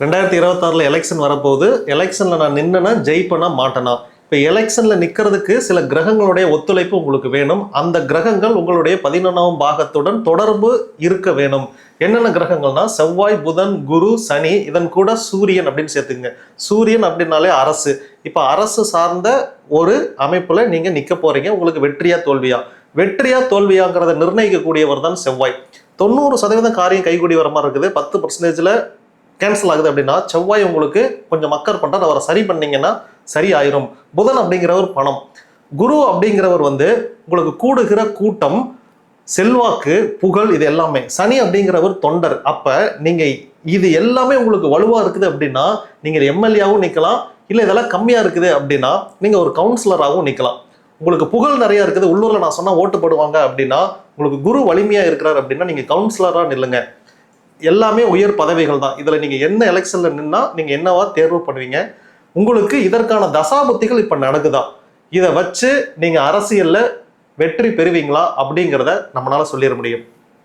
2026 election வரப்போகுது. எலெக்ஷன்ல நான் நின்னா ஜெயிப்பனா மாட்டேனா? இப்போ எலெக்ஷன்ல நிற்கிறதுக்கு சில கிரகங்களுடைய ஒத்துழைப்பு உங்களுக்கு வேணும். அந்த கிரகங்கள் உங்களுடைய 11ஆம் பாகத்துடன் தொடர்பு இருக்க வேணும். என்னென்ன கிரகங்கள்னா செவ்வாய், புதன், குரு, சனி, இதன் கூட சூரியன் அப்படின்னு சேர்த்துங்க. சூரியன் அப்படின்னாலே அரசு. இப்போ அரசு சார்ந்த ஒரு அமைப்புல நீங்க நிக்க போறீங்க. உங்களுக்கு வெற்றியா தோல்வியா? வெற்றியா தோல்வியாங்கிறத நிர்ணயிக்கக்கூடியவர் தான் செவ்வாய். 90% காரியம் கைகூடி வர மாதிரி இருக்குது. 10%ல கேன்சல் ஆகுது அப்படின்னா செவ்வாய் உங்களுக்கு கொஞ்சம் மக்கர் பண்றாரு. அவரை சரி பண்ணீங்கன்னா சரி ஆயிரும். புதன் அப்படிங்கிறவர் பணம். குரு அப்படிங்கிறவர் உங்களுக்கு கூடுகிற கூட்டம், செல்வாக்கு, புகழ், இது எல்லாமே. சனி அப்படிங்கிறவர் தொண்டர். அப்ப நீங்க இது எல்லாமே உங்களுக்கு வலுவா இருக்குது அப்படின்னா நீங்க எம்எல்ஏவும் நிக்கலாம். இல்ல இதெல்லாம் கம்மியா இருக்குது அப்படின்னா நீங்க ஒரு கவுன்சிலராகவும் நிக்கலாம். உங்களுக்கு புகழ் நிறைய இருக்குது, உள்ளூர்ல நான் சொன்னா ஓட்டு போடுவாங்க அப்படின்னா, உங்களுக்கு குரு வலிமையா இருக்கிறார் அப்படின்னா நீங்க கவுன்சிலரா நில்லுங்க. எல்லாமே உயர் பதவிகள் தான். இதுல நீங்க என்ன எலெக்ஷன்ல நின்னா நீங்க என்னவா தேர்வு பண்ணுவீங்க? உங்களுக்கு இதற்கான தசாபுத்திகள் இப்ப நடக்குதா? இதை வச்சு நீங்க அரசியல்ல வெற்றி பெறுவீங்களா அப்படிங்கிறத நம்மளால சொல்லிட முடியும்.